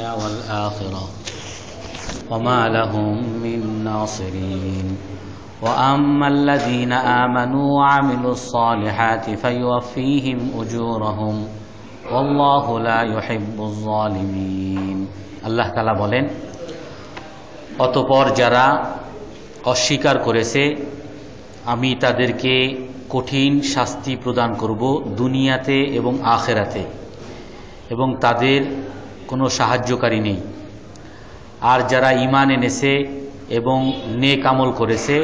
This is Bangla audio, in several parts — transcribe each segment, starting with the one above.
الدنيا والآخرة وما لهم من ناصرين وأما الذين آمنوا وعملوا الصالحات فيوفيهم أجورهم والله لا يحب الظالمين। আল্লাহ তাআলা বলেন, অতঃপর যারা অস্বীকার করেছে আমি তাদেরকে কঠিন শাস্তি প্রদান করব দুনিয়াতে এবং আখিরাতে, এবং তাদের কোনো সাহায্যকারী নেই। আর যারা ঈমান এনেছে এবং নেক আমল করেছে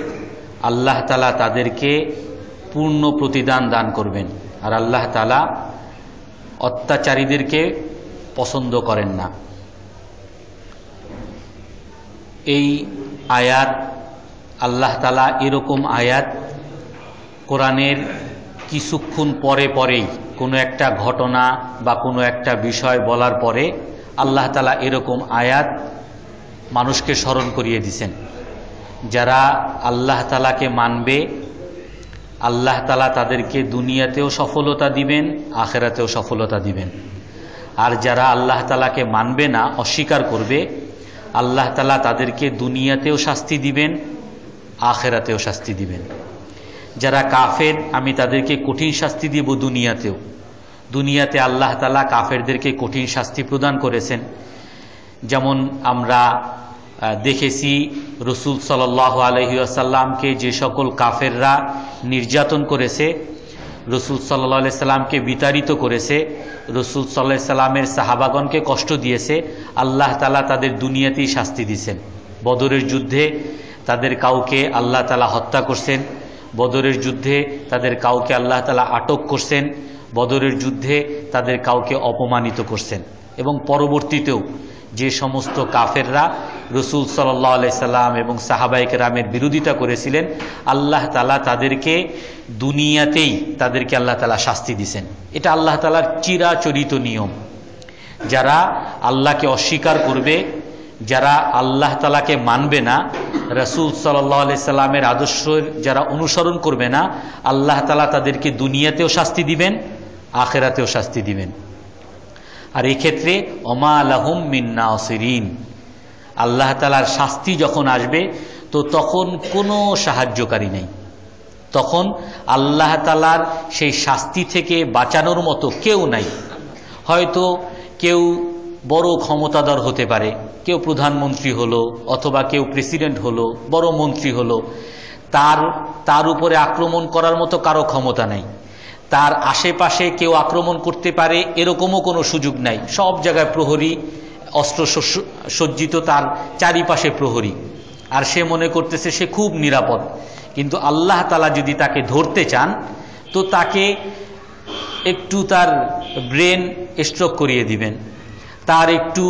আল্লাহ তাআলা তাদেরকে পূর্ণ প্রতিদান দান করবেন। আর আল্লাহ তাআলা অত্যাচারীদেরকে পছন্দ করেন না। এই আয়াত, আল্লাহ তাআলা এরকম আয়াত কোরআনের কিছুক্ষণ পরে পরেই কোনো একটা ঘটনা বা কোনো একটা বিষয় বলার পরে আল্লাহ তাআলা এরকম আয়াত মানুষকে স্মরণ করিয়ে দিয়েছেন। যারা আল্লাহ তাআলাকে মানবে আল্লাহ তাআলা তাদেরকে দুনিয়াতেও সফলতা দিবেন, আখিরাতেও সফলতা দিবেন। আর যারা আল্লাহ তাআলাকে মানবে না, অস্বীকার করবে, আল্লাহ তাআলা তাদেরকে দুনিয়াতেও শাস্তি দিবেন, আখিরাতেও শাস্তি দিবেন। যারা কাফের আমি তাদেরকে কঠিন শাস্তি দিব দুনিয়াতেও। দুনিয়াতে আল্লাহ তাআলা কাফেরদেরকে কঠিন শাস্তি প্রদান করেছেন। যেমন আমরা দেখেছি রাসূল সাল্লাল্লাহু আলাইহি ওয়াসাল্লামকে যে সকল কাফেররা নির্যাতন করেছে, রাসূল সাল্লাল্লাহু আলাইহি সাল্লামকে বিতাড়িত করেছে, রাসূল সাল্লাল্লাহু আলাইহি সাল্লামের সাহাবাগণকে কষ্ট দিয়েছে, আল্লাহ তাআলা তাদের দুনিয়াতেই শাস্তি দিয়েছেন। বদরের যুদ্ধে তাদের কাউকে আল্লাহ তাআলা হত্যা করছেন, বদরের যুদ্ধে তাদের কাউকে আল্লাহ তাআলা আটক করছেন, বদরের যুদ্ধে তাদের কাউকে অপমানিত করছেন। এবং পরবর্তীতেও যে সমস্ত কাফেররা রাসূল সাল্লাল্লাহু আলাইহি সাল্লাম এবং সাহাবায়ে কেরামের বিরোধিতা করেছিলেন আল্লাহ তাআলা তাদেরকে দুনিয়াতেই তাদেরকে আল্লাহ তাআলা শাস্তি দিয়েছেন। এটা আল্লাহ তাআলার চিরাচরিত নিয়ম। যারা আল্লাহকে অস্বীকার করবে, যারা আল্লাহ তাআলাকে মানবে না, রাসূল সাল্লাল্লাহু আলাইহি সাল্লামের আদর্শের যারা অনুসরণ করবে না, আল্লাহ তাআলা তাদেরকে দুনিয়াতেও শাস্তি দিবেন, আখিরাতেও শাস্তি দিবেন। আর এই ক্ষেত্রে ওমা লাহুম মিন নাসিরিন, আল্লাহ তাআলার শাস্তি যখন আসবে তো তখন কোনো সাহায্যকারী নেই। তখন আল্লাহ তাআলার সেই শাস্তি থেকে বাঁচানোর মতো কেউ নাই। হয়তো কেউ বড় ক্ষমতাধর হতে পারে, কেউ প্রধানমন্ত্রী হলো অথবা কেউ প্রেসিডেন্ট হলো, বড় মন্ত্রী হলো, তার উপরে আক্রমণ করার মতো কারো ক্ষমতা নাই। তার আশেপাশে কেউ আক্রমণ করতে পারে এরকমও কোনো সুযোগ নাই। সব জায়গায় প্রহরী, অস্ত্র সজ্জিত, তার চারিপাশে প্রহরী, আর সে মনে করতেছে সে খুব নিরাপদ। কিন্তু আল্লাহ তাআলা যদি তাকে ধরতে চান তো তাকে একটু তার ব্রেন স্ট্রোক করিয়ে দিবেন, তার একটু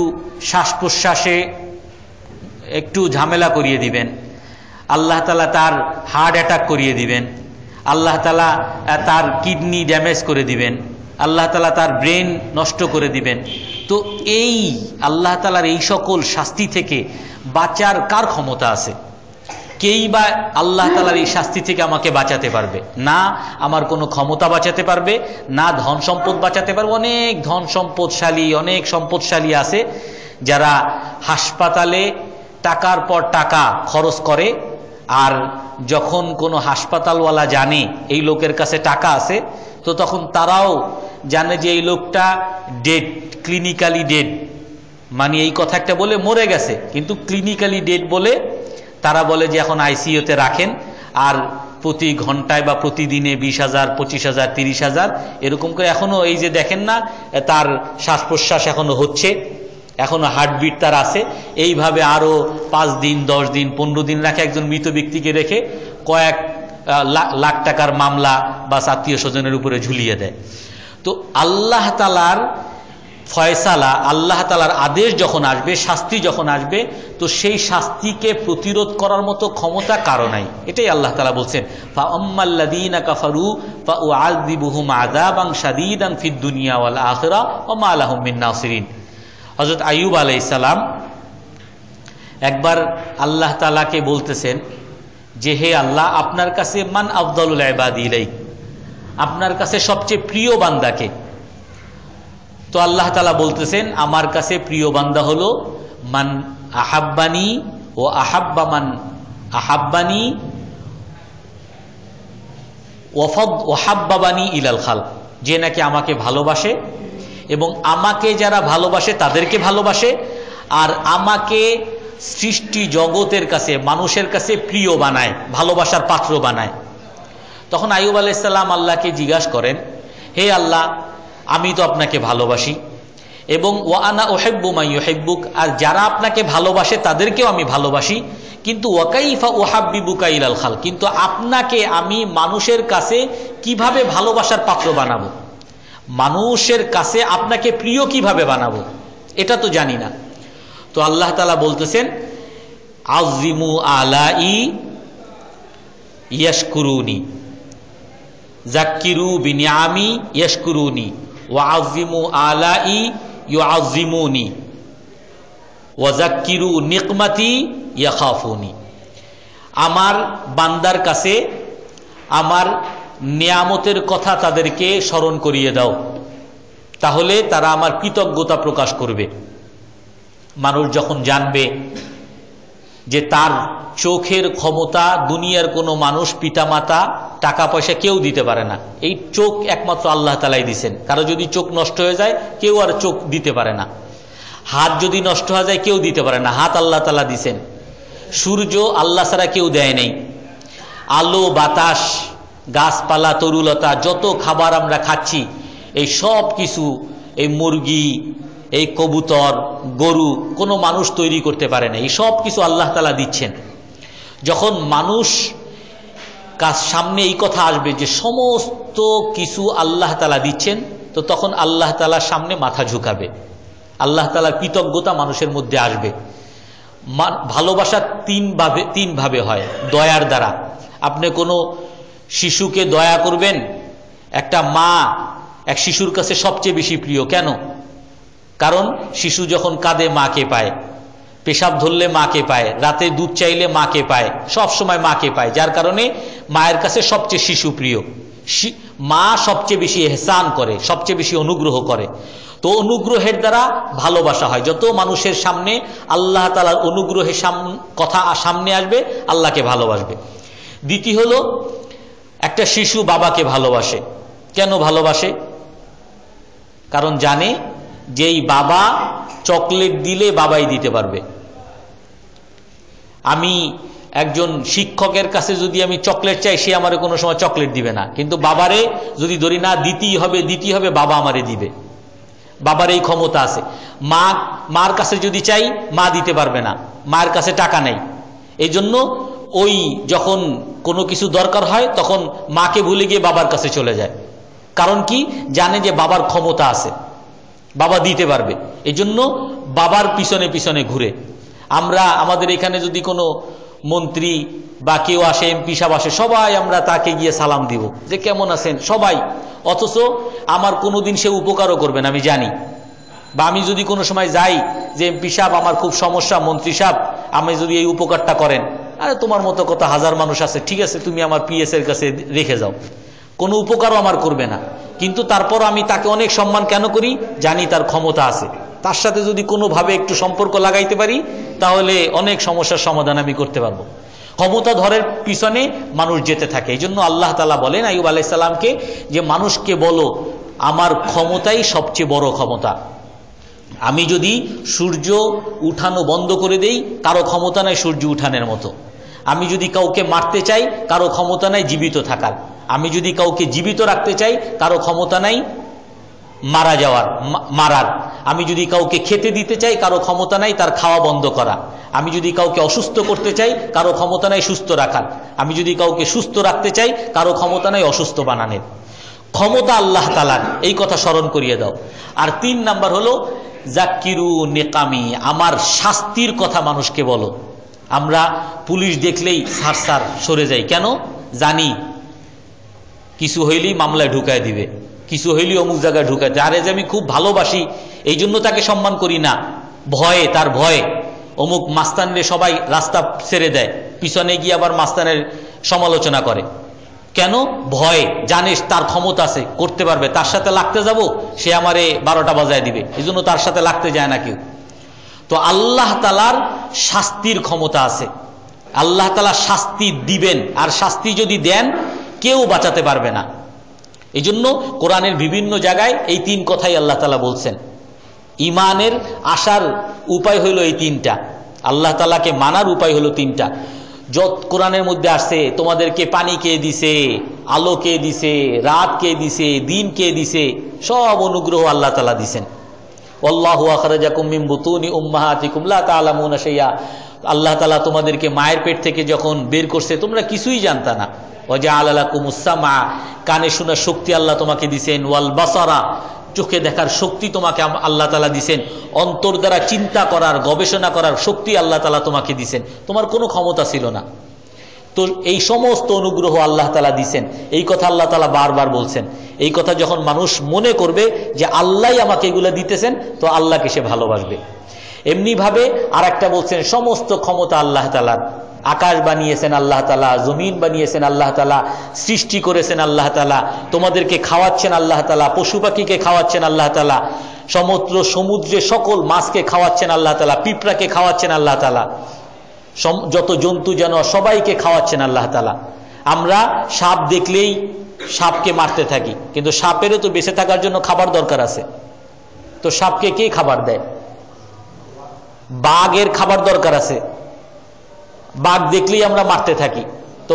শ্বাস প্রশ্বাসে একটু ঝামেলা করিয়ে দিবেন, আল্লাহ তাআলা তার হার্ট অ্যাটাক করিয়ে দিবেন, আল্লাহ তাআলা তার কিডনি ড্যামেজ করে দিবেন, আল্লাহ তাআলা তার ব্রেন নষ্ট করে দিবেন। তো এই আল্লাহ তাআলার এই সকল শাস্তি থেকে বাঁচার কার ক্ষমতা আছে? কেই বা আল্লাহ তাআলার এই শাস্তি থেকে আমাকে বাঁচাতে পারবে না। আমার কোনো ক্ষমতা বাঁচাতে পারবে না, ধন সম্পদ বাঁচাতে পারবে। অনেক ধন সম্পদশালী, অনেক সম্পদশালী আছে যারা হাসপাতালে টাকার পর টাকা খরচ করে, আর যখন কোনো হাসপাতালওয়ালা জানে এই লোকের কাছে টাকা আছে তো তখন তারাও জানে যে এই লোকটা ডেড, ক্লিনিক্যালি ডেড, মানে এই কথা একটা বলে মরে গেছে, কিন্তু ক্লিনিক্যালি ডেড বলে তারা বলে যে এখন আইসিইউতে রাখেন, আর প্রতি ঘন্টায় বা প্রতিদিনে 20,000, 25,000, 30,000 এরকম করে এখনো এই যে দেখেন না তার শ্বাস প্রশ্বাস এখনো হচ্ছে, এখনো হার্টবিট তার আছে, এইভাবে আরো 5 দিন, 10 দিন, 15 দিন রাখে। একজন মৃত ব্যক্তিকে রেখে কয়েক লাখ টাকার মামলা বা আত্মীয় স্বজনের উপরে ঝুলিয়ে দেয়। তো আল্লাহ তাআলার ফয়সালা, আল্লাহ তাআলার আদেশ যখন আসবে, শাস্তি যখন আসবে, তো সেই শাস্তিকে প্রতিরোধ করার মতো ক্ষমতা কারো নাই। এটাই আল্লাহ তাআলা বলছেন, ফা আম্মাল্লাযীনা কাফারু ফাউআযিবুহুম আযাবান শাদীদান ফিদ দুনিয়া ওয়াল আখিরা ওয়া মা লাহুম মিন নাসিরিন। হযরত আইয়ুব আলাইহিস সালাম একবার আল্লাহ তাআলাকে বলতেছেন যে হে আল্লাহ, আপনার কাছে মান আফদালুল ইবাদি ইলাইক, আপনার কাছে সবচেয়ে প্রিয় বান্দাকে। তো আল্লাহ তাআলা বলতেছেন আমার কাছে প্রিয় বান্দা হলো মান আহাব্বানি ও আহাব্বা মান আহাব্বানি ওয়াহাব্বাবানি ইলাল খালক, যে নাকি আমাকে ভালোবাসে এবং আমাকে যারা ভালোবাসে তাদেরকে ভালোবাসে আর আমাকে সৃষ্টি জগতের কাছে মানুষের কাছে প্রিয় বানায়, ভালোবাসার পাত্র বানায়। তখন আইয়ুব আলাইহিস সালাম আল্লাহকে জিজ্ঞাসা করেন, হে আল্লাহ, আমি তো আপনাকে ভালোবাসি এবং ওয়া আনা উহিব্বু মান ইউহিব্বুক, আর যারা আপনাকে ভালোবাসে তাদেরকেও আমি ভালোবাসি, কিন্তু ওয়া কাইফা উহাব্বিবুকা ইলাল খালক, কিন্তু আপনাকে আমি মানুষের কাছে কিভাবে ভালোবাসার পাত্র বানাবো, মানুষের কাছে আপনাকে প্রিয় কিভাবে বানাবো, এটা তো জানি না। তো আল্লাহ তাআলা বলতেছেন আযিমু আলাই ইয়াশকুরুনি যাক্কিরু বিনিআমি ইয়াশকুরুনি ওয়া আযিমু আলাই ইউআযিমুনি ওয়া যাক্কিরু নিকমাতি ইয়াখাফুনি। আমার বান্দার কাছে আমার নিয়ামতের কথা তাদেরকে স্মরণ করিয়ে দাও, তাহলে তারা আমার কৃতজ্ঞতা প্রকাশ করবে। মানুষ যখন জানবে যে তার চোখের ক্ষমতা দুনিয়ার কোনো মানুষ, পিতামাতা, টাকা পয়সা কেউ দিতে পারে না, এই চোখ একমাত্র আল্লাহ তাআলাই দিছেন। কারো যদি চোখ নষ্ট হয়ে যায় কেউ আর চোখ দিতে পারে না, হাত যদি নষ্ট হয়ে যায় কেউ দিতে পারে না, হাত আল্লাহ তাআলা দিছেন। সূর্য আল্লাহ ছাড়া কেউ দেয় নাই, আলো, বাতাস, গাছপালা, তরুলতা, যত খাবার আমরা খাচ্ছি এই সব কিছু, এই মুরগি, এই কবুতর, গরু কোনো মানুষ তৈরি করতে পারে না, এই সব কিছু আল্লাহ তাআলা দিচ্ছেন। যখন মানুষ সামনে এই কথা আসবে যে সমস্ত কিছু আল্লাহ তাআলা দিচ্ছেন, তো তখন আল্লাহ তাআলার সামনে মাথা ঝুঁকাবে, আল্লাহ তাআলার কৃতজ্ঞতা মানুষের মধ্যে আসবে। ভালোবাসা তিন ভাবে হয়, দয়ার দ্বারা। আপনি কোনো শিশুকে দয়া করবেন, একটা মা এক শিশুর কাছে সবচেয়ে বেশি প্রিয়। কেন? কারণ শিশু যখন কাঁদে মাকে পায়, পেশাব ধরলে মাকে পায়, রাতে দুধ চাইলে মাকে পায়, সব সময় মাকে পায়, যার কারণে মায়ের কাছে সবচেয়ে শিশু প্রিয়। মা সবচেয়ে বেশি ইহসান করে, সবচেয়ে বেশি অনুগ্রহ করে। তো অনুগ্রহের দ্বারা ভালোবাসা হয়। যত মানুষের সামনে আল্লাহ তাআলার অনুগ্রহের কথা সামনে আসবে, আল্লাহকে ভালোবাসবে। দ্বিতীয় হলো একটা শিশু বাবাকে ভালোবাসে। কেন ভালোবাসে? কারণ জানে যে এই বাবা চকলেট দিলে বাবাই দিতে পারবে। আমি একজন শিক্ষকের কাছে যদি আমি চকলেট চাই, সে আমারে কোনো সময় চকলেট দিবে না, কিন্তু বাবারে যদি ধরি না দিতেই হবে, বাবা আমারে দিবে। বাবার এই ক্ষমতা আছে। মার কাছে যদি চাই, মা দিতে পারবে না, মায়ের কাছে টাকা নেই। এই জন্য ওই যখন কোনো কিছু দরকার হয় তখন মাকে ভুলে গিয়ে বাবার কাছে চলে যায়। কারণ কি? জানে যে বাবার ক্ষমতা আছে, বাবা দিতে পারবে। এই জন্য বাবার পিছনে পিছনে ঘুরে। আমরা আমাদের এখানে যদি কোনো মন্ত্রী বা কেউ আসে, এমপি সাহেব আসে, সবাই আমরা তাকে গিয়ে সালাম দিব যে কেমন আছেন সবাই, অথচ আমার কোনোদিন সে উপকারও করবেন আমি জানি। বা আমি যদি কোনো সময় যাই যে এমপি সাহেব আমার খুব সমস্যা, মন্ত্রী সাহেব আমি যদি এই উপকারটা করেন, আরে তোমার মতো কত হাজার মানুষ আছে, ঠিক আছে তুমি আমার পিএস এর কাছে রেখে যাও, কোনো উপকারও আমার করবে না। কিন্তু তারপর আমি তাকে অনেক সম্মান কেন করি? জানি তার ক্ষমতা আছে, তার সাথে যদি কোনোভাবে একটু সম্পর্ক লাগাইতে পারি তাহলে অনেক সমস্যার সমাধান আমি করতে পারবো। ক্ষমতা ধরের পিছনে মানুষ যেতে থাকে। এই জন্য আল্লাহ তাআলা বলেন আইয়ুব আলাইহিস সালামকে যে মানুষকে বলো আমার ক্ষমতাই সবচেয়ে বড় ক্ষমতা। আমি যদি সূর্য উঠানো বন্ধ করে দেই, কারো ক্ষমতা নাই সূর্য উঠানের মতো। আমি যদি কাউকে মারতে চাই, কারো ক্ষমতা নাই জীবিত থাকার। আমি যদি কাউকে জীবিত রাখতে চাই, কারো ক্ষমতা নাই মারার। আমি যদি কাউকে খেতে দিতে চাই, কারো ক্ষমতা নাই তার খাওয়া বন্ধ করা। আমি যদি কাউকে অসুস্থ করতে চাই, কারো ক্ষমতা নাই সুস্থ রাখার। আমি যদি কাউকে সুস্থ রাখতে চাই, কারো ক্ষমতা নাই অসুস্থ বানানোর। ক্ষমতা আল্লাহ তাআলার, এই কথা স্মরণ করিয়ে দাও। আর 3 নাম্বার হলো যাক্কিরু নিকামি, আমার শাস্তির কথা মানুষকে বলো। আমরা পুলিশ দেখলেই সার সরে যাই, কেন? জানি কিছু হইলেই মামলায় ঢুকায় দিবে, কিছু হইলেই অমুক জায়গায় ঢুকায় দেয়। আরে যে আমি খুব ভালোবাসি এই জন্য তাকে সম্মান করি না, ভয়ে, তার ভয়ে অমুক মাস্তানরে সবাই রাস্তা ছেড়ে দেয়, পিছনে গিয়ে আবার মাস্তানের সমালোচনা করে। কেন? ভয়, জানিস তার ক্ষমতা আছে, করতে পারবে, তার সাথে লাগতে যাব সে আমারে 12টা বাজায় দিবে, এই জন্য তার সাথে লাগতে যায় না কেউ। তো আল্লাহ তাআলার শাস্তির ক্ষমতা আছে, আল্লাহ তাআলা শাস্তি দিবেন, আর শাস্তি যদি দেন কেউ বাঁচাতে পারবে না। এই জন্য কোরআনের বিভিন্ন জায়গায় এই 3 কথাই আল্লাহ তাআলা বলছেন। ইমানের আসার উপায় হলো এই 3টা, আল্লাহ তাআলাকে মানার উপায় হলো 3টা। যত কোরআনের মধ্যে আসছে তোমাদেরকে পানি কে দিছে, আলো কে দিছে, রাত কে দিছে, দিন কে দিছে, সব অনুগ্রহ আল্লাহ তাআলা দিছেন। আল্লাহু আখরাজাকুম মিন বুতুনি উম্মাহাতিকুম লা তা'লামুনা শাইআ, আল্লাহ তাআলা তোমাদেরকে মায়ের পেট থেকে যখন বের করছে তোমরা কিছুই জানতা না। ওয়াজআলা লাকুমুস সামআ, কানে শোনার শক্তি আল্লাহ তোমাকে দিবেন, ওয়াল বাসারা, চোখে দেখার শক্তি তোমাকে আল্লাহ তাআলা দিবেন, অন্তর দ্বারা চিন্তা করার গবেষণা করার শক্তি আল্লাহ তাআলা তোমাকে দিবেন, তোমার কোনো ক্ষমতা ছিল না। তো এই সমস্ত অনুগ্রহ আল্লাহ তাআলা দিবেন, এই কথা আল্লাহ তাআলা বারবার বলছেন। এই কথা যখন মানুষ মনে করবে যে আল্লাহই আমাকে এগুলো দিতেছেন, তো আল্লাহকে সে ভালোবাসবে। এমনি ভাবে আরেকটা বলছেন, সমস্ত ক্ষমতা আল্লাহ তাআলার, আকাশ বানিয়েছেন আল্লাহ তাআলা, জমিন বানিয়েছেন আল্লাহ তাআলা, সৃষ্টি করেছেন আল্লাহ তাআলা, তোমাদেরকে খাওয়াচ্ছেন আল্লাহ তাআলা, পশু পাখিকে খাওয়াচ্ছেন আল্লাহ তাআলা, সমুদ্রে সকল মাছকে খাওয়াচ্ছেন আল্লাহ তাআলা, পিঁপড়াকে খাওয়াচ্ছেন আল্লাহ তাআলা, যত জন্তু জানোয়ার সবাইকে খাওয়াচ্ছেন আল্লাহ তাআলা। আমরা সাপ দেখলেই সাপকে মারতে থাকি, কিন্তু সাপেরও তো বেঁচে থাকার জন্য খাবার দরকার আছে। তো সাপকে কে খাবার দেয়? বাঘের খাবার দরকার আছে, বাঘ দেখলেই আমরা মারতে থাকি। তো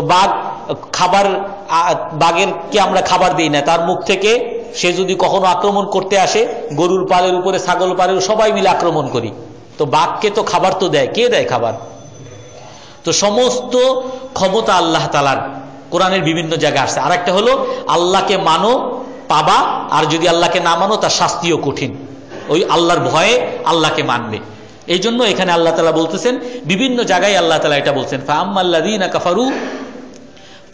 বাঘেরকে আমরা খাবার দিই না, তার মুখ থেকে সে যদি কখনো আক্রমণ করতে আসে, গরুর পালের উপরে, ছাগল পালের, সবাই মিলে আক্রমণ করি। তো বাঘকে তো খাবার তো দেয়, কে দেয় খাবার? তো সমস্ত ক্ষমতা আল্লাহ তাআলার কোরআনের বিভিন্ন জায়গায় আসছে। আর একটা হলো আল্লাহকে মানো, পাবা, আর যদি আল্লাহকে না মানো তার শাস্তিও কঠিন। ওই আল্লাহর ভয়ে আল্লাহকে মানবে। এই জন্য এখানে আল্লাহ তাআলা বলতেছেন, বিভিন্ন জায়গায় আল্লাহ তাআলা এটা বলছেন, ফাআম্মাল্লাযীনা কাফারু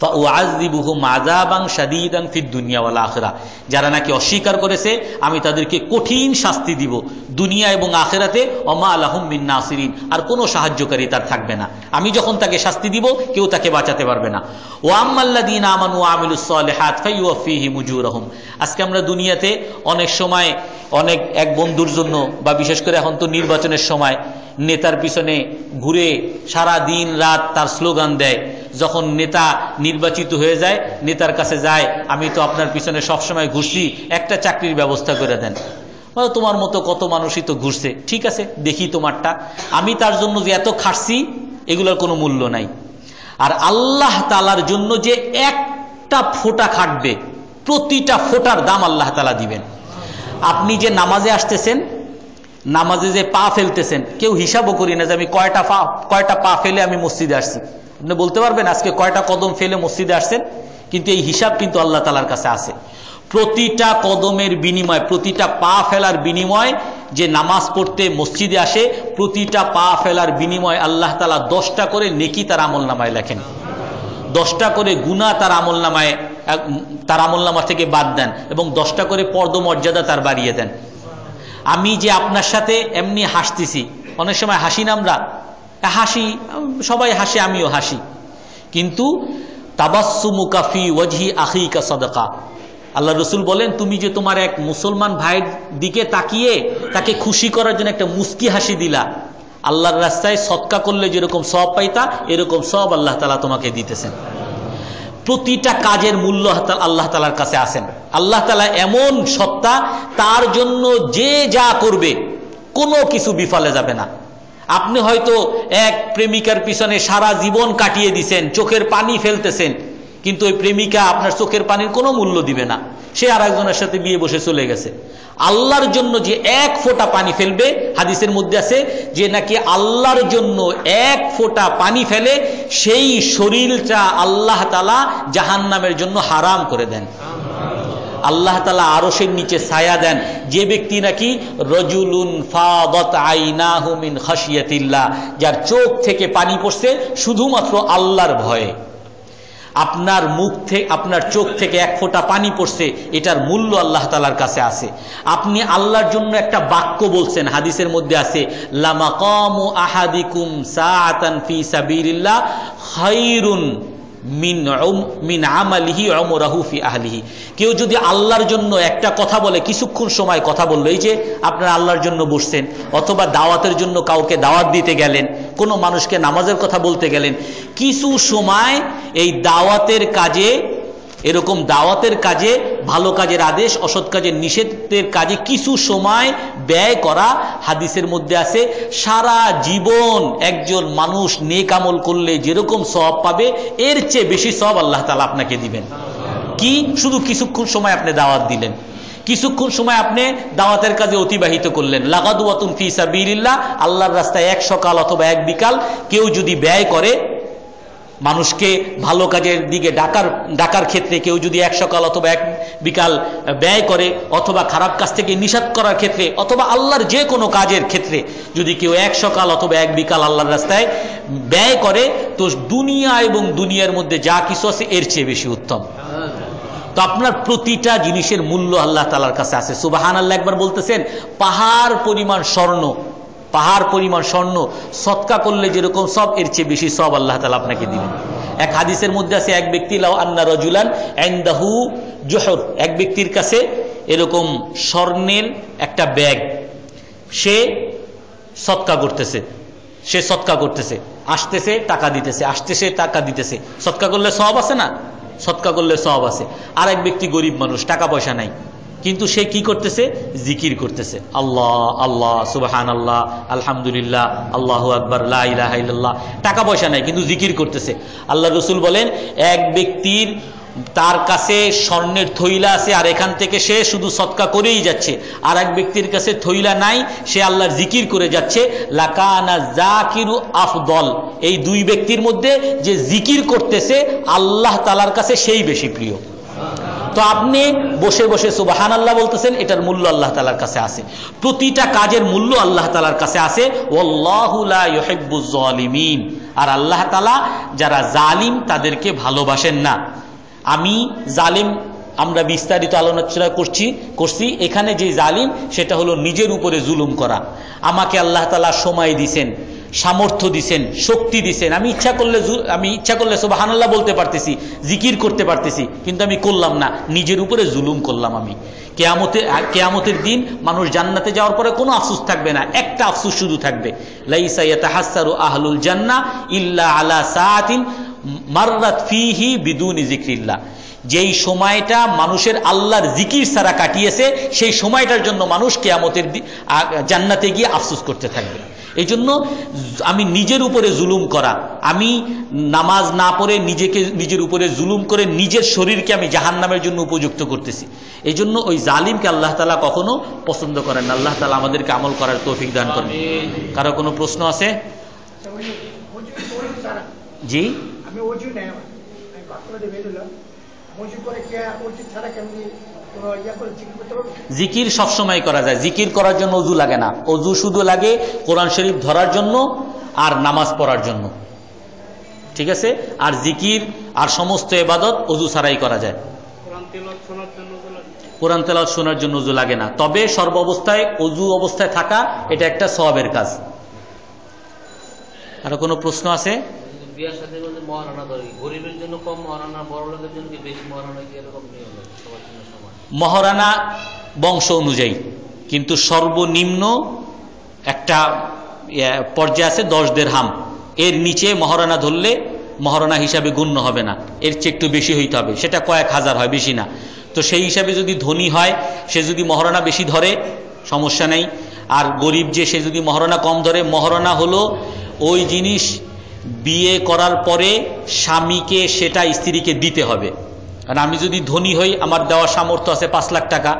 ফাউআযিবুহুম আযাবান শাদীদান ফিদ দুনিয়া ওয়াল আখিরাহ, যারা নাকি অস্বীকার করেছে আমি তাদেরকে কঠিন শাস্তি দিব দুনিয়া এবং আখিরাতে, ওমা লাহুম মিন নাসিরিন, আর কোনো সাহায্যকারী তার থাকবে না। আমি যখন তাকে শাস্তি দিব কেউ তাকে বাঁচাতে পারবে না। ওয়া আম্মাল্লাযীনা আমানু ওয়া আমিলুস সালিহাত ফায়ুওয়াফিহিম উজুরাহুম। আজকে আমরা দুনিয়াতে অনেক সময় এক বন্ধুর জন্য, বা বিশেষ করে এখন তো নির্বাচনের সময়, নেতার পিছনে ঘুরে সারা দিন রাত তার স্লোগান দেয়। যখন নেতা নির্বাচিত হয়ে যায়, নেতার কাছে যায়, আমি তো আপনার পিছনে সবসময় ঘুরছি, একটা চাকরির ব্যবস্থা করে দেন। তোমার মতো কত মানুষই তো ঘুরছে, ঠিক আছে দেখি তোমারটা। আমি তার জন্য যে এত খাটছি, এগুলোর কোনো মূল্য নাই। আর আল্লাহ তাআলার জন্য যে একটা ফোঁটা খাটবে, প্রতিটা ফোঁটার দাম আল্লাহ তাআলা দিবেন। আপনি যে নামাজে আসতেছেন, নামাজে যে পা ফেলতেছেন, কেউ হিসাবও করি না যে আমি কয়টা পা ফেলে আমি মসজিদে আসছি। আপনি বলতে পারবেন আজকে কয়টা কদম ফেলে মসজিদে আসছেন? কিন্তু এই হিসাব কিন্তু আল্লাহ তাআলার কাছে আছে। প্রতিটা কদমের বিনিময়, প্রতিটা পা ফেলার বিনিময়, যে নামাজ পড়তে মসজিদে আসে, প্রতিটা পা ফেলার বিনিময় আল্লাহ তাআলা 10টা করে নেকি তার আমলনামায় লেখেন, 10টা করে গুনাহ তার আমলনামা থেকে বাদ দেন, এবং 10টা করে পদমর্যাদা তার বাড়িয়ে দেন। আমি যে আপনার সাথে এমনি হাসতেছি, অনেক সময় হাসি না, আমরা হাসি, সবাই হাসে, আমিও হাসি, কিন্তু তাবাসসুমুকা ফি ওয়াজহি আখিকা সাদাকা। আল্লাহ রাসূল বলেন, তুমি যে তোমার এক মুসলমান ভাইয়ের দিকে তাকিয়ে তাকে খুশি করার জন্য একটা মুস্কি হাসি দিলা, আল্লাহর রাস্তায় সদকা করলে যেরকম সওয়াব পাইতা, এরকম সওয়াব আল্লাহ তাআলা তোমাকে দিতেছেন। প্রতিটা কাজের মূল্য আল্লাহ তাআলার কাছে আছেন। আল্লাহ তাআলা এমন সত্তা, তার জন্য যে যা করবে কোনো কিছু বিফলে যাবে না। আপনি হয়তো এক প্রেমিকার পিছনে সারা জীবন কাটিয়ে দিছেন, চোখের পানি ফেলতেছেন, কিন্তু ওই প্রেমিকা আপনার চোখের পানির কোনো মূল্য দিবে না, সে আর একজনের সাথে বিয়ে বসে চলে গেছে। আল্লাহর জন্য যে এক ফোঁটা পানি ফেলবে, হাদিসের মধ্যে আছে যে নাকি আল্লাহর জন্য এক ফোঁটা পানি ফেলে, সেই শরীরটা আল্লাহ তাআলা জাহান্নামের জন্য হারাম করে দেন। আল্লাহ তাআলা আরশের নিচে ছায়া দেন যে ব্যক্তি নাকি রজুলুন ফাদাত আইনাহু মিন খাশিয়াতিল্লাহ, যার চোখ থেকে পানি পড়ছে শুধুমাত্র আল্লাহর ভয়ে। আপনার মুখ থেকে, আপনার চোখ থেকে এক ফোঁটা পানি পড়ছে, এটার মূল্য আল্লাহ তাআলার কাছে আছে। আপনি আল্লাহর জন্য একটা বাক্য বলছেন, হাদিসের মধ্যে আছে লামাকামু আহাদিকুম সাআতান ফি সাবিলিল্লাহ খায়রুন মিন আমালিহি উমরাহু ফি আহলিহি। কেউ যদি আল্লাহর জন্য একটা কথা বলে, কিছুক্ষণ সময় কথা বললো, এই যে আপনারা আল্লাহর জন্য বসছেন, অথবা দাওয়াতের জন্য কাউকে দাওয়াত দিতে গেলেন, কোনো মানুষকে নামাজের কথা বলতে গেলেন, কিছু সময় এই দাওয়াতের কাজে, এরকম দাওয়াতের কাজে, ভালো কাজের আদেশ, অসৎ কাজের নিষেধের কাজে কিছু সময় ব্যয় করা, হাদিসের মধ্যে আছে সারা জীবন একজন মানুষ নেক আমল করলে যেরকম সওয়াব পাবে এর চেয়ে বেশি সওয়াব আল্লাহ তাআলা আপনাকে দিবেন। কি শুধু কিছুক্ষণ সময় আপনি দাওয়াত দিলেন, কিছুক্ষণ সময় আপনি দাওয়াতের কাজে অতিবাহিত করলেন, লাগাদুওয়াতুন ফি সাবিলিল্লাহ, আল্লাহর রাস্তায় এক সকাল অথবা এক বিকাল কেউ যদি ব্যয় করে, মানুষকে ভালো কাজের দিকে ডাকার ক্ষেত্রে কেউ যদি এক সকাল অথবা এক বিকাল ব্যয় করে, অথবা খারাপ কাজ থেকে নিষেধ করার ক্ষেত্রে, অথবা আল্লাহর যে কোনো কাজের ক্ষেত্রে যদি কেউ এক সকাল অথবা এক বিকাল আল্লাহর রাস্তায় ব্যয় করে, তো দুনিয়া এবং দুনিয়ার মধ্যে যা কিছু আছে এর চেয়ে বেশি উত্তম। তো আপনার প্রতিটা জিনিসের মূল্য আল্লাহ তাআলার কাছে আছে। সুবহানাল্লাহ একবার বলতেছেন, পাহাড় পরিমাণ স্বর্ণ, পাহাড় পরিমাণ স্বর্ণ সদকা করলে যেরকম সব, এর চেয়ে বেশি সব আল্লাহ তাআলা আপনাকে দিবেন। এক হাদিসের মধ্যে আছে, এক ব্যক্তি লাউ আন্না রাজুলান ইনদাহু জুহর, এক ব্যক্তির কাছে এরকম স্বর্ণের একটা ব্যাগ, সে সদকা করতেছে, সে সদকা করতেছে, আসতেছে টাকা দিতেছে, আসতেছে টাকা দিতেছে, সদকা করলে সওয়াব আছে না? সদকা করলে সওয়াব আছে। আর এক ব্যক্তি গরিব মানুষ, টাকা পয়সা নাই, কিন্তু সে কি করতেছে? জিকির করতেছে, আল্লাহ আল্লাহ সুবহানাল্লাহ আলহামদুলিল্লাহ আল্লাহু আকবার লা ইলাহা ইল্লাল্লাহ। টাকা পয়সা নাই কিন্তু জিকির করতেছে। আল্লাহ রাসূল বলেন, এক ব্যক্তির তার কাছে স্বর্ণের থইলা আছে আর এখান থেকে সে শুধু সদকা করেই যাচ্ছে, আর এক ব্যক্তির কাছে থইলা নাই, সে আল্লাহর জিকির করে যাচ্ছে, লাকানা জাকিরু আফদল, এই দুই ব্যক্তির মধ্যে যে জিকির করতেছে আল্লাহ তাআলার কাছে সেই বেশি প্রিয়। তো আপনি বসে বসে সুবহানাল্লাহ বলতেছেন, এটার মূল্য আল্লাহ তাআলার কাছে আছে। প্রতিটা কাজের মূল্য আল্লাহ তাআলার কাছে আছে। ওয়াল্লাহু লা ইউহিব্বুজ জালিমিন, আর আল্লাহ তাআলা যারা জালিম তাদেরকে ভালোবাসেন না। আমি জালিম আমরা বিস্তারিত আলোচনা করছি। এখানে যে জালিম সেটা হলো নিজের উপরে জুলুম করা। আমাকে আল্লাহ তাআলা সময় দিছেন, সামর্থ্য দিছেন, শক্তি দিছেন, আমি ইচ্ছা করলে সুবহানাল্লাহ বলতে পারতেছি, জিকির করতে পারতেছি, কিন্তু আমি করলাম না, নিজের উপরে জুলুম করলাম। আমি কিয়ামতের দিন মানুষ জান্নাতে যাওয়ার পরে কোনো আফসোস থাকবে না, একটা আফসোস শুধু থাকবে, লাইসা ইয়াতাহাসসারু আহলুল জান্নাহ ইল্লা আলা সাআতিন মাররাত ফিহি বিদুনি যিকরিল্লাহ। যেই সময়টা মানুষের আল্লাহর জিকির ছাড়া কাটিয়েছে, সেই সময়টার জন্য মানুষ কিয়ামতের জান্নাতে গিয়ে আফসোস করতে থাকবে। এই জন্য আমি নিজের উপরে জুলুম করা, আমি নামাজ না পড়ে নিজের উপরে জুলুম করে নিজের শরীরকে আমি জাহান্নামের জন্য উপযুক্ত করতেছি। এই জন্য ওই জালিমকে আল্লাহ তাআলা কখনো পছন্দ করেন না। আল্লাহ তাআলা আমাদেরকে আমল করার তৌফিক দান করেন। কারো কোনো প্রশ্ন আছে? জি, জিকির সবসময় করা যায়, জিকির করার জন্য অজু লাগে না, অজু শুধু লাগে কোরআন শরীফ ধরার জন্য আর নামাজ পড়ার জন্য, ঠিক আছে? আর জিকির আর সমস্ত ইবাদত অজু ছাড়াই করা যায়। কোরআন তেলাওয়াত শোনার জন্য অজু লাগে না, তবে সর্ব অবস্থায় অজু অবস্থায় থাকা এটা একটা সওয়াবের কাজ। আর কোনো প্রশ্ন আছে? মহারানা বংশ অনুযায়ী, কিন্তু সর্বনিম্ন একটা পর্যায়ে আছে 10 দিরহাম, এর নিচে মহারানা ধরলে মহারানা হিসাবে গণ্য হবে না, এর চেয়ে একটু বেশি হইতে হবে, সেটা কয়েক হাজার হয়, বেশি না। তো সেই হিসাবে যদি ধনী হয়, সে যদি মহারানা বেশি ধরে সমস্যা নেই, আর গরিব যে সে যদি মহারানা কম ধরে, মহারানা হলো ওই জিনিস বিয়ে করার পরে স্বামীকে সেটা স্ত্রীকে দিতে হবে। কারণ আমি যদি ধনী হই, আমার দেওয়ার সামর্থ্য আছে 5 লাখ টাকা,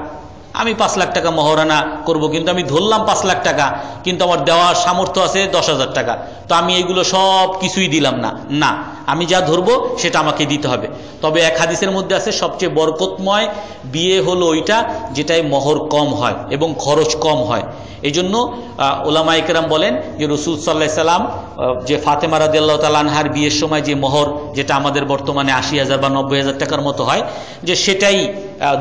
আমি 5 লাখ টাকা মহারানা করব, কিন্তু আমি ধরলাম 5 লাখ টাকা, কিন্তু আমার দেওয়ার সামর্থ্য আছে 10,000 টাকা, তো আমি এগুলো সব কিছুই দিলাম না, না, আমি যা ধরবো সেটা আমাকে দিতে হবে। তবে এক হাদিসের মধ্যে আছে সবচেয়ে বরকতময় বিয়ে হলো ওইটা যেটায় মহর কম হয় এবং খরচ কম হয়। এই জন্য ওলামায়ে কেরাম বলেন যে রাসূল সাল্লাল্লাহু আলাইহি সাল্লাম যে ফাতেমা রাদিয়াল্লাহু তাআলা আনহার বিয়ের সময় যে মহর, যেটা আমাদের বর্তমানে 80,000 বা 90,000 টাকার মতো হয়, যে সেটাই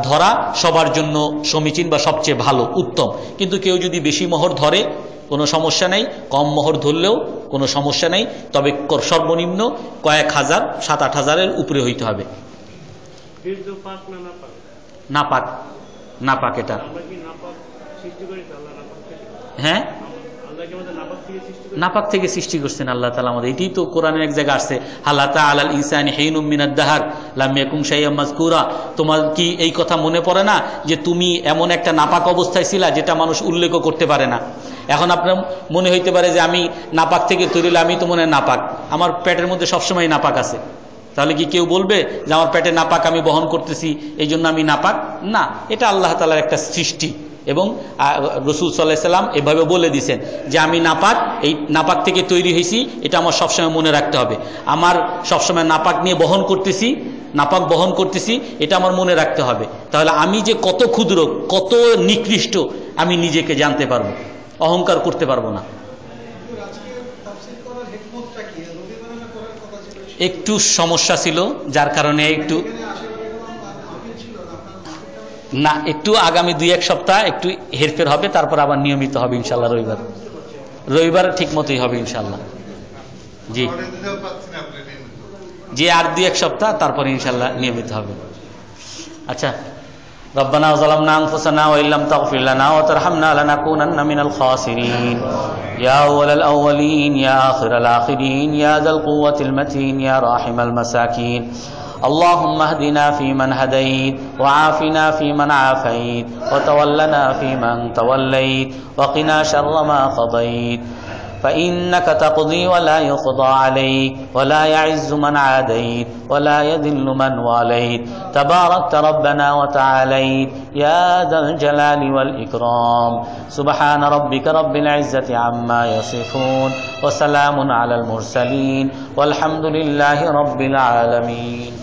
ধরা সবার জন্য সমীচীন বা সবচেয়ে ভালো, উত্তম। কিন্তু কেউ যদি বেশি মহর ধরে কোনো সমস্যা নেই, কম মহর ধরলেও কোনো সমস্যা নেই, তবে সর্বনিম্ন কয়েক হাজার, 7-8 হাজারের উপরে হইতে হবে। নাপাক, নাপাক এটা হ্যাঁ, নাপাক থেকে সৃষ্টি করছেন আল্লাহ তাআলা আমাদের। এটাই তো কোরআনের এক জায়গায় আসছে, হাল আতা আলাল ইনসানি হিনুম মিনাদ দাহর লাম ইয়াকুন শাইআম মাযকুরা। তোমার কি এই কথা মনে পড়ে না যে তুমি এমন একটা নাপাক অবস্থায় ছিলা যেটা মানুষ উল্লেখও করতে পারে না? এখন আপনার মনে হইতে পারে যে আমি নাপাক থেকে তৈরি, আমি তো মনে হয় নাপাক, আমার পেটের মধ্যে সবসময় নাপাক আছে। তাহলে কি কেউ বলবে যে আমার পেটে নাপাক আমি বহন করতেছি এই জন্য আমি নাপাক? না, এটা আল্লাহ তাআলার একটা সৃষ্টি, এবং রাসূল সাল্লাল্লাহু আলাইহি সাল্লাম এভাবে বলে দিয়েছেন যে আমি নাপাক, এই নাপাক থেকে তৈরি হয়েছি, এটা আমার সবসময় মনে রাখতে হবে। আমার সবসময় নাপাক নিয়ে বহন করতেছি, নাপাক বহন করতেছি, এটা আমার মনে রাখতে হবে। তাহলে আমি যে কত ক্ষুদ্র, কত নিকৃষ্ট আমি নিজেকে জানতে পারবো, অহংকার করতে পারবো না। একটু সমস্যা ছিল যার কারণে একটু না, একটু আগামী 2-1 সপ্তাহ একটু হেরফের হবে, তারপর আবার নিয়মিত হবে ইনশাল্লাহ। রবিবার ঠিক মতোই হবে ইনশাল্লাহ। জি জি, আর 2-1 সপ্তাহ তারপর ইনশাল্লাহ নিয়মিত হবে। আচ্ছা, ربنا ظلمنا أنفسنا وإن لم تغفر لنا وترحمنا لنكونن من الخاسرين يا أول الأولين يا آخر الآخرين يا ذا القوة المتين يا راحم المساكين اللهم اهدنا فيمن هديت وعافنا فيمن عافيت وتولنا فيمن توليت وقنا شر ما قضيت فإنك تقضي ولا يقضى عليك ولا يعز من عاديت ولا يذل من واليت تباركت ربنا وتعاليت يا ذا الجلال والإكرام سبحان ربك رب العزة عما يصفون وسلام على المرسلين والحمد لله رب العالمين.